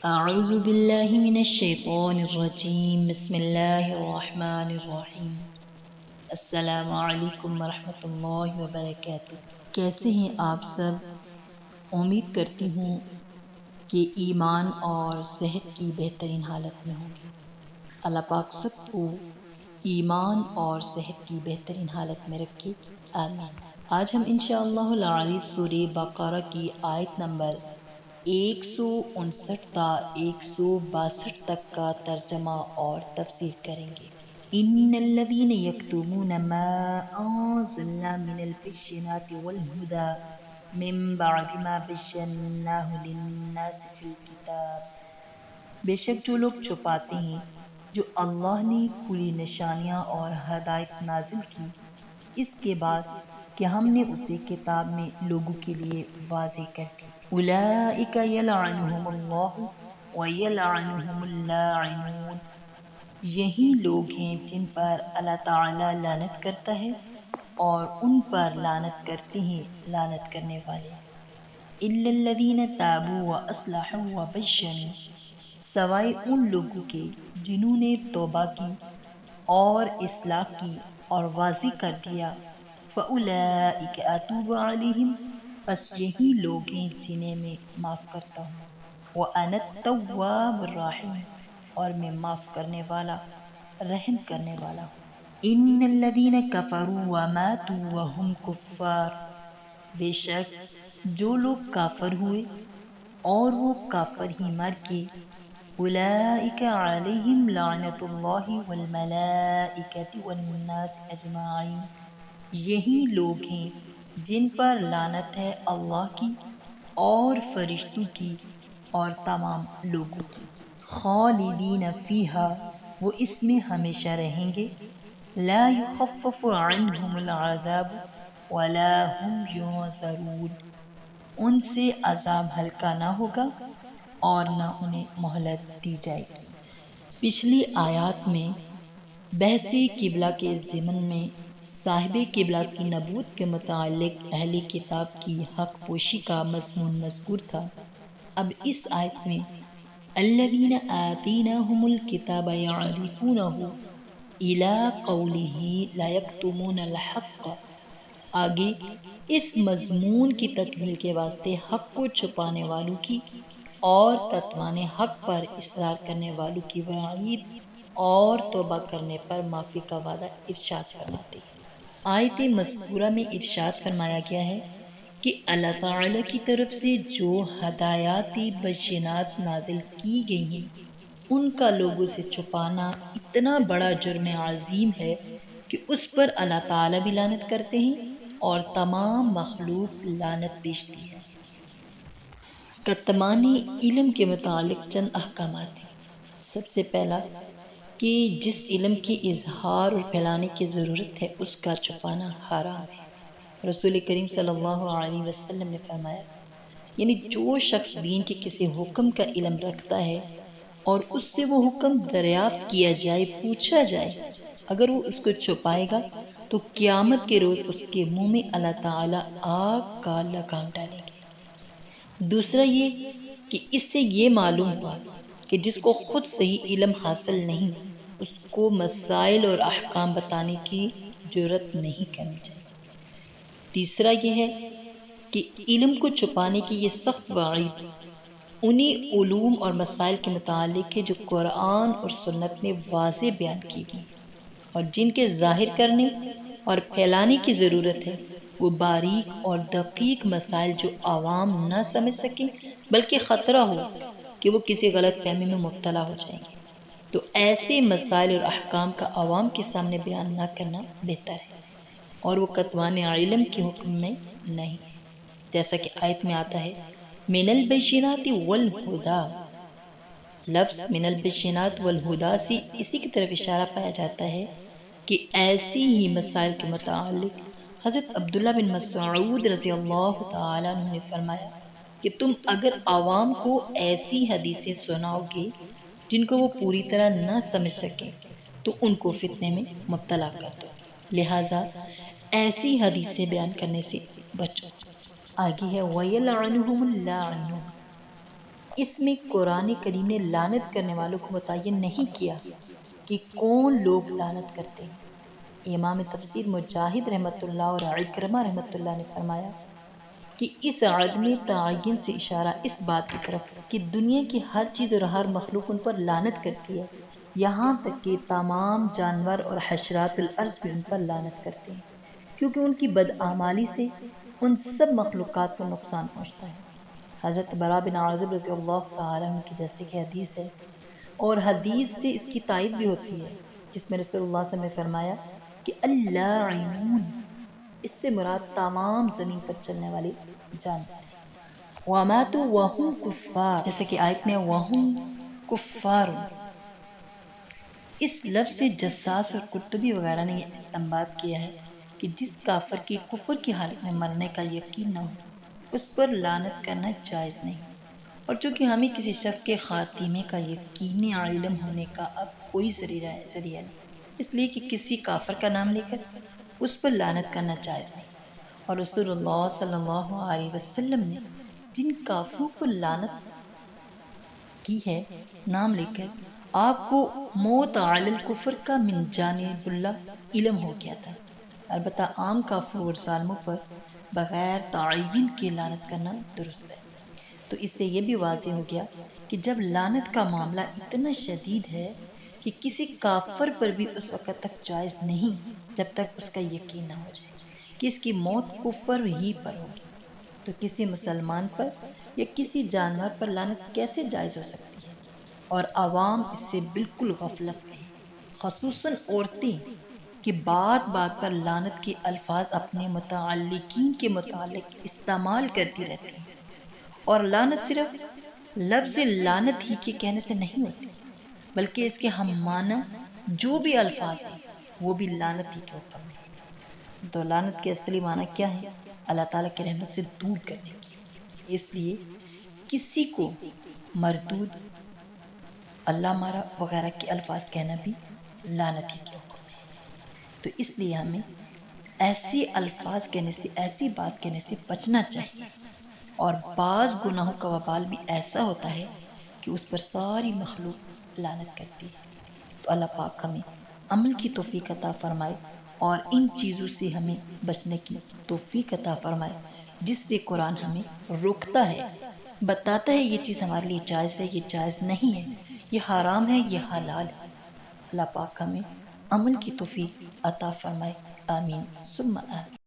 أعوذ بالله من الشيطان الرجيم بسم الله الرحمن الرحیم السلام علیکم ورحمۃ اللہ وبرکاتہ۔ کیسے ہیں آپ سب؟ امید کرتی ہوں کہ ایمان اور صحت کی بہترین حالت میں ہوں گے۔ اللہ پاک سب کو ایمان اور صحت کی بہترین حالت میں رکھے، آمین۔ آج ہم انشاءاللہ العلی سورہ بقرہ کی آیت نمبر 159 تا 162 تک کا ترجمہ اور تفسیر کریں گے۔ ان الذين يكتمون ما انزلنا من البينات والهدى من بعد ما بيناه للناس في الكتاب، بے شک جو لوگ چھپاتے ہیں جو اللہ نے کھلی نشانیاں اور ہدایت نازل کی اس کے بعد کہ ہم نے اسے کتاب میں لوگوں کے لیے واضح کر دی۔ اولئک یلعنہم اللہ ویلعنہم اللاعنون، یہی لوگ ہیں جن پر اللہ تعالی لعنت کرتا ہے اور ان پر لعنت کرتے ہیں لعنت کرنے والے۔ الا الذین تابوا واصلحوا وبینوا، سوائے ان لوگوں کے جنہوں نے توبہ کی اور اصلاح کی اور واضح کر دیا۔ فاولئک اتوب علیہم، بس یہی لوگ ہیں جنہیں میں معاف کرتا ہوں۔ وانا التواب الرحیم، اور میں معاف کرنے والا رحم کرنے والا ہوں۔ ان الذین کفروا وماتوا وهم کفار، بے شک جو لوگ کافر ہوئے اور وہ کافر ہی مر کے، اولئک علیہم لعنت اللہ والملائکۃ والناس اجمعین، یہی لوگ ہیں جن پر لعنت ہے اللہ کی اور فرشتوں کی اور تمام لوگوں کی۔ خالدین فیہا، وہ اس میں ہمیشہ رہیں گے۔ لا یخفف عنہم العذاب ولا هم ینظرون، ان سے عذاب ہلکا نہ ہوگا اور نہ انہیں مہلت دی جائے گی۔ پچھلی آیات میں بحث قبلہ کے ضمن میں صاحب قبلہ کی نبوت کے متعلق اہل کتاب کی حق پوشی کا مضمون مذکور تھا۔ اب اس آیت میں الذین آتیناہم الکتاب یعرفونہ الی قولہ لا یکتمون الحق، آگے اس مضمون کی تکمیل کے واسطے حق کو چھپانے والوں کی اور کتمان حق پر اصرار کرنے والوں کی وعید اور توبہ کرنے پر معافی کا وعدہ ارشاد فرماتے ہیں۔ آیت مذکورہ میں ارشاد فرمایا گیا ہے کہ اللہ تعالی کی طرف سے جو ہدایات بینات نازل کی گئی ہیں ان کا لوگوں سے چھپانا اتنا بڑا جرم عظیم ہے کہ اس پر اللہ تعالی بھی لعنت کرتے ہیں اور تمام مخلوق لعنت بھیجتی ہے۔ کتمان علم کے متعلق چند احکامات ہیں۔ سب سے پہلا کہ جس علم کے اظہار اور پھیلانے کی ضرورت ہے اس کا چھپانا حرام ہے۔ رسول کریم صلی اللہ علیہ وسلم نے فرمایا، یعنی جو شخص دین کے کسی حکم کا علم رکھتا ہے اور اس سے وہ حکم دریافت کیا جائے، پوچھا جائے، اگر وہ اس کو چھپائے گا تو قیامت کے روز اس کے منہ میں اللہ تعالی آگ کا لگام ڈالیں گے۔ دوسرا یہ کہ اس سے یہ معلوم ہوا کہ جس کو خود صحیح علم حاصل نہیں اس کو مسائل اور احکام بتانے کی جرات نہیں کرنی چاہیے۔ تیسرا یہ ہے کہ علم کو چھپانے کی یہ سخت وعید انہی علوم اور مسائل کے متعلق ہے جو قرآن اور سنت میں واضح بیان کی گئی اور جن کے ظاہر کرنے اور پھیلانے کی ضرورت ہے، وہ باریک اور دقیق مسائل جو عوام نہ سمجھ سکیں بلکہ خطرہ ہو کہ وہ کسی غلط فہمی میں مبتلا ہو جائیں گے، تو ایسے مسائل اور احکام کا عوام کے سامنے بیان نہ کرنا بہتر ہے، اور وہ کتمان علم کے حکم میں نہیں ہے۔ جیسا کہ آیت میں آتا ہے من البینات والہدی، لفظ من البینات والہدی سے اسی کی طرف اشارہ پایا جاتا ہے کہ ایسی ہی مسائل کے متعلق حضرت عبداللہ بن مسعود رضی اللہ تعالیٰ عنہ نے فرمایا کہ تم اگر عوام کو ایسی حدیثیں سناؤ گے جن کو وہ پوری طرح نہ سمجھ سکیں تو ان کو فتنے میں مبتلا کر دو گے، لہٰذا ایسی حدیثیں بیان کرنے سے بچو۔ آگے ہے وَيَلْعَنُهُمُ اللَّاعِنُونَ، اس میں قرآن کریم نے لعنت کرنے والوں کو متعین نہیں کیا کہ کون لوگ لعنت کرتے ہیں۔ امام تفسیر مجاہد رحمۃ اللہ اور عکرمہ رحمۃ اللہ نے فرمایا کہ اس عدم تعین سے اشارہ اس بات کی طرف کہ دنیا کی ہر چیز اور ہر مخلوق ان پر لعنت کرتی ہے، یہاں تک کہ تمام جانور اور حشرات الارض بھی ان پر لعنت کرتے ہیں، کیونکہ ان کی بدعمالی سے ان سب مخلوقات کو نقصان پہنچتا ہے۔ حضرت برا بن عازب رضی اللہ تعالیٰ عنہ کی جیسے کہ حدیث ہے، اور حدیث سے اس کی تائید بھی ہوتی ہے، جس میں رسول اللہ صلی اللہ علیہ وسلم نے فرمایا کہ اللاعنون، اس سے مراد تمام زمین پر چلنے والے جانور ہیں۔ وَمَاتُوا وَهُمْ كُفَّارٌ، جیسے کہ آیت میں وَهُمْ كُفَّارٌ، اس لفظ سے جساس اور قرطبی وغیرہ نے یہ استنباط کیا ہے کہ جس کافر کی کفر کی حالت میں مرنے کا یقین نہ ہو اس پر لعنت کرنا جائز نہیں، اور چونکہ ہمیں کسی شخص کے خاتمے کا یقینی علم ہونے کا اب کوئی ذریعہ نہیں، اس لیے کہ کسی کافر کا نام لے کر اس پر لعنت کرنا جائز نہیں۔ اور رسول اللہ صلی اللہ علیہ وسلم نے جن کافروں پر لعنت کی ہے نام لے کر، آپ کو موت علی الکفر کا من جانب اللہ علم ہو گیا تھا۔ البتہ عام کافروں اور ظالموں پر بغیر تعین کے لعنت کرنا درست ہے۔ تو اس سے یہ بھی واضح ہو گیا کہ جب لعنت کا معاملہ اتنا شدید ہے کہ کسی کافر پر بھی اس وقت تک جائز نہیں جب تک اس کا یقین نہ ہو جائے کہ اس کی موت کفر ہی پر ہوگی، تو کسی مسلمان پر یا کسی جانور پر لعنت کیسے جائز ہو سکتی ہے؟ اور عوام اس سے بالکل غفلت میں ہیں، خصوصاً عورتیں کہ بات بات پر لعنت کے الفاظ اپنے متعلقین کے متعلق استعمال کرتی رہتی ہیں، اور لعنت صرف لفظ لعنت ہی کے کہنے سے نہیں ہوتی، بلکہ اس کے ہم معنی جو بھی الفاظ ہیں وہ بھی لعنت ہی کے حکم میں ہیں۔ تو لعنت کے اصلی معنی کیا ہے؟ اللہ تعالیٰ کی رحمت سے دور کرنے کی۔ اس لیے کسی کو مردود، اللہ مارا وغیرہ کے الفاظ کہنا بھی لعنت ہی کے حکم میں ہے۔ تو اس لیے ہمیں ایسی الفاظ کہنے سے، ایسی بات کہنے سے بچنا چاہیے، اور بعض گناہوں کا وبال بھی ایسا ہوتا ہے کہ اس پر ساری مخلوق لعنت کرتی ہے۔ تو اللہ پاک ہمیں عمل کی توفیق عطا فرمائے اور ان چیزوں سے ہمیں بچنے کی توفیق عطا فرمائے جس سے قرآن ہمیں روکتا ہے، بتاتا ہے یہ چیز ہمارے لیے جائز ہے، یہ جائز نہیں ہے، یہ حرام ہے، یہ حلال ہے۔ اللہ پاک ہمیں عمل کی توفیق عطا فرمائے، آمین ثم آمین۔